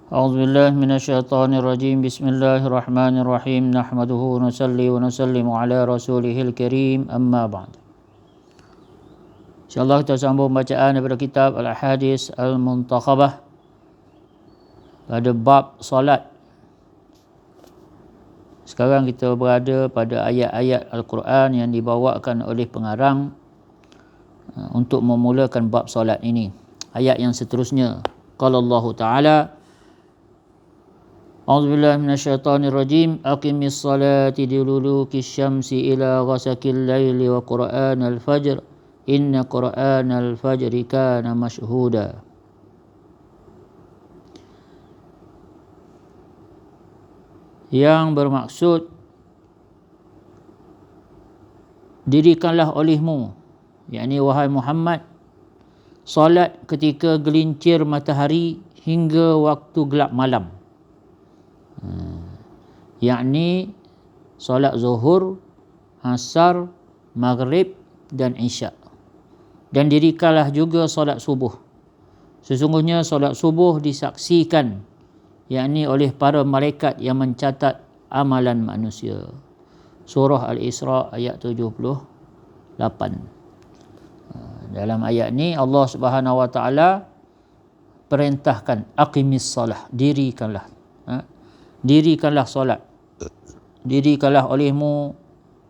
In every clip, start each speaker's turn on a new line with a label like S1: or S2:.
S1: أعوذ بالله من الشيطان الرجيم. بسم الله الرحمن الرحيم. نحمده ونصلي ونسلم على رسوله الكريم. أما بعد. InsyaAllah kita sambung bacaan daripada kitab Al-Ahadis Al-Muntakhabah pada bab solat. Sekarang kita berada pada ayat-ayat Al-Quran yang dibawakan oleh pengarang untuk memulakan bab solat ini. Ayat yang seterusnya. Qala Allah Ta'ala, A'udzubillahi minasyaitonirrajim. Aqimis salati liduluki syamsi ila ghasakil laili wa qur'anal fajr. Inna qur'anal fajri kana mashhuda. Yang bermaksud, dirikanlah olehmu, yakni wahai Muhammad, solat ketika gelincir matahari hingga waktu gelap malam. Yakni solat zuhur, asar, maghrib dan isyak. Dan dirikanlah juga solat subuh. Sesungguhnya solat subuh disaksikan, yakni oleh para malaikat yang mencatat amalan manusia. Surah Al-Isra ayat 78. Dalam ayat ni Allah Subhanahu Wa Taala perintahkan aqimis salah, dirikanlah. Dirikanlah solat. Dirikanlah olehmu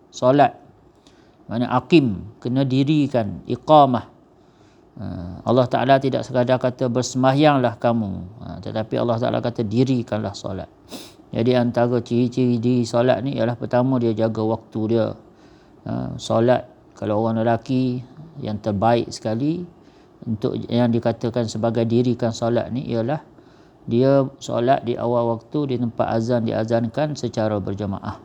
S1: solat. Maksudnya aqim, kena dirikan, iqamah. Allah Ta'ala tidak sekadar kata bersembahyanglah kamu, tetapi Allah Ta'ala kata dirikanlah solat. Jadi antara ciri-ciri diri solat ni ialah pertama dia jaga waktu dia. Solat kalau orang lelaki yang terbaik sekali untuk yang dikatakan sebagai dirikan solat ni ialah dia solat di awal waktu di tempat azan diazankan secara berjamaah.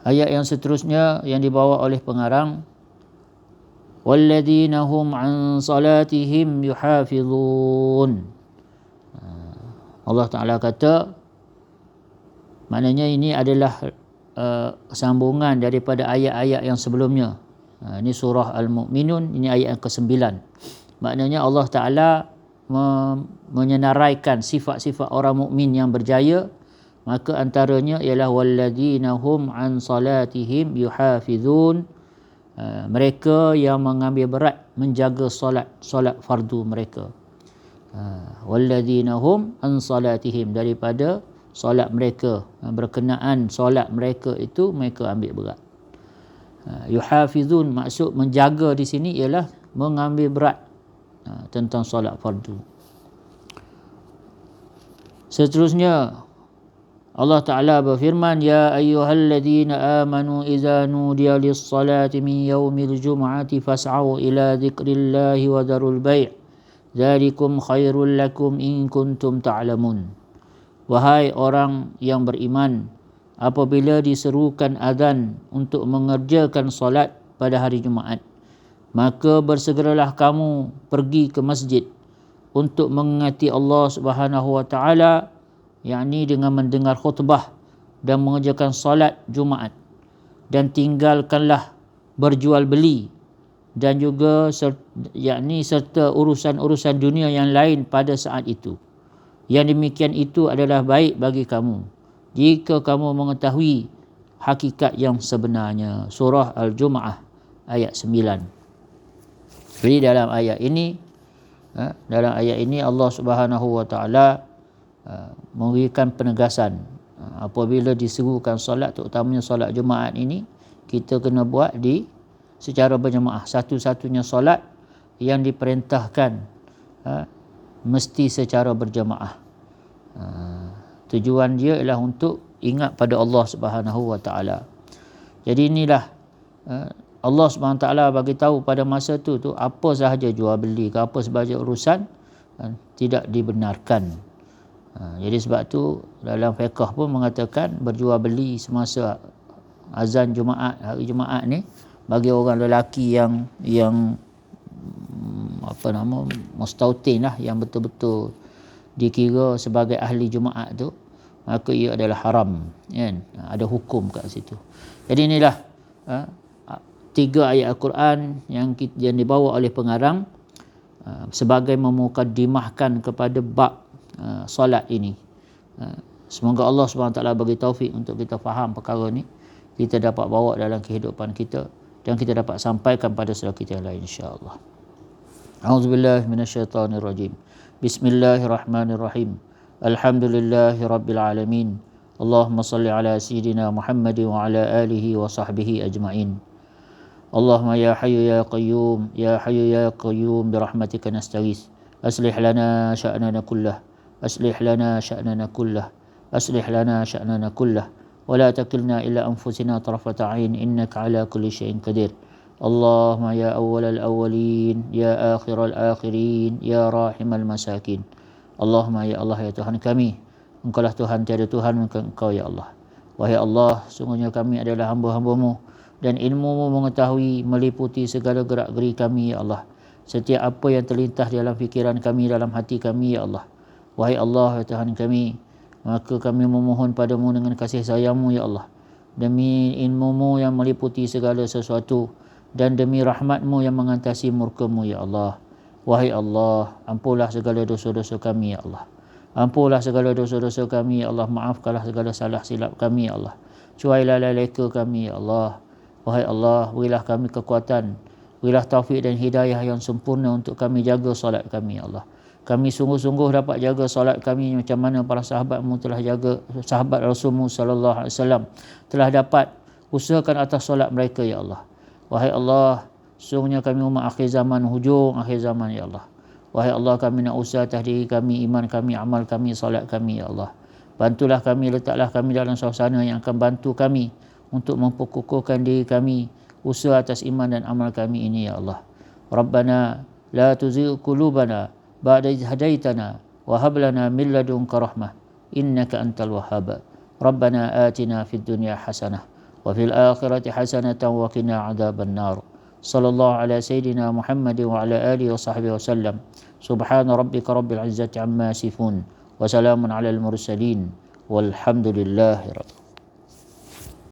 S1: Ayat yang seterusnya yang dibawa oleh pengarang, walladzina hum an salatihim yuhafizun. Allah Ta'ala kata, maknanya ini adalah sambungan daripada ayat-ayat yang sebelumnya. Ini surah Al-Mu'minun, ini ayat yang ke-9. Maknanya Allah Ta'ala menyenaraikan sifat-sifat orang mukmin yang berjaya. Maka antaranya ialah walladzina hum an salatihim yuhafizun. Mereka yang mengambil berat menjaga solat fardu mereka. Walladzina hum an salatihim, daripada solat mereka, berkenaan solat mereka itu mereka ambil berat. Yuhafizun maksud menjaga di sini ialah mengambil berat tentang solat fardu. Seterusnya Allah Ta'ala berfirman, Ya ayyuhalladzina amanu iza nudiya lis-salati min yawmil jum'ati fas'au ila dzikrillahi wa dharul bai' dzalikum khairul lakum in kuntum ta'lamun. Wahai orang yang beriman, apabila diserukan azan untuk mengerjakan solat pada hari Jumaat, maka bersegeralah kamu pergi ke masjid untuk mengingati Allah Subhanahu Wa Taala, yakni dengan mendengar khutbah dan mengerjakan solat Jumaat, dan tinggalkanlah berjual beli dan juga serta urusan-urusan dunia yang lain pada saat itu. Yang demikian itu adalah baik bagi kamu jika kamu mengetahui hakikat yang sebenarnya. Surah Al-Jumu'ah ayat 9. Jadi dalam ayat ini Allah Subhanahu Wa Taala memberikan penegasan, apabila diserukan solat, terutamanya solat Jumaat ini, kita kena buat secara berjemaah. Satu-satunya solat yang diperintahkan mesti secara berjemaah. Tujuan dia ialah untuk ingat pada Allah Subhanahu Wa Taala. Jadi inilah Allah Subhanahu Wa Taala bagi tahu pada masa tu apa sahaja jual beli ke apa sahaja urusan tidak dibenarkan. Jadi sebab tu dalam fiqh pun mengatakan berjual beli semasa azan Jumaat, hari Jumaat ni, bagi orang lelaki yang mustautin lah, yang betul-betul dikira sebagai ahli Jumaat tu, maka ia adalah haram, kan? Ada hukum kat situ. Jadi inilah 3 ayat Al-Quran yang dibawa oleh pengarang sebagai memukaddimahkan kepada bab solat ini. Semoga Allah SWT bagi taufik untuk kita faham perkara ni, kita dapat bawa dalam kehidupan kita dan kita dapat sampaikan pada saudara kita yang lain, insya-Allah. A'udzubillahi minasyaitonirrajim. Bismillahirrahmanirrahim. Alhamdulillahi rabbil alamin. Allahumma salli ala sayyidina Muhammad wa ala alihi wa sahbihi ajma'in. Allahumma ya hayyu ya qayyum, ya hayyu ya qayyum birahmatika nastaghits. Aslih lana sya'nana kullah. Aslih lana sya'nana kullah. Aslih lana sya'nana kullah. Wa la takilna ila anfusina tarfata 'ain innaka 'ala kulli syai'in qadir. Allahumma ya awwalal awwalin, ya akhiral akhirin, ya rahimal masakin. Allahumma ya Allah, ya Tuhan kami, Engkaulah Tuhan, tiada Tuhan melainkan Engkau ya Allah. Wahai Allah, sungguhnya kami adalah hamba-hamba-Mu dan ilmu-Mu mengetahui meliputi segala gerak-geri kami ya Allah. Setiap apa yang terlintas dalam fikiran kami, dalam hati kami ya Allah. Wahai Allah, ya Tuhan kami, maka kami memohon padamu dengan kasih sayang-Mu ya Allah, demi ilmu-Mu yang meliputi segala sesuatu dan demi rahmat-Mu yang mengantasi murka-Mu ya Allah. Wahai Allah, ampunlah segala dosa-dosa kami ya Allah. Ampunlah segala dosa-dosa kami ya Allah. Maafkanlah segala salah silap kami ya Allah. Cuailah leka kami ya Allah. Wahai Allah, berilah kami kekuatan, berilah taufik dan hidayah yang sempurna untuk kami jaga solat kami ya Allah. Kami sungguh-sungguh dapat jaga solat kami macam mana para sahabat-Mu telah jaga, sahabat Rasul-Mu sallallahu alaihi wasallam telah dapat usahakan atas solat mereka ya Allah. Wahai Allah, sungguhnya kami umat akhir zaman, hujung akhir zaman ya Allah. Wahai Allah, kami nak usaha atas diri kami, iman kami, amal kami, solat kami ya Allah. Bantulah kami, letaklah kami dalam suasana yang akan bantu kami untuk memperkukuhkan diri kami, usaha atas iman dan amal kami ini ya Allah. Rabbana la tuzigh qulubana ba'da idh hadaitana wa hab lana min ladunka rahmah innaka antal wahhab. Rabbana atina fid dunya hasanah wa fil akhirati hasanatan wa qina adzaban nar. Sallallahu ala sayyidina Muhammad wa ala alihi wa sahbihi wasallam. Subhana rabbika rabbil izzati amma yasifun wa salamun alal mursalin walhamdulillahi rabbil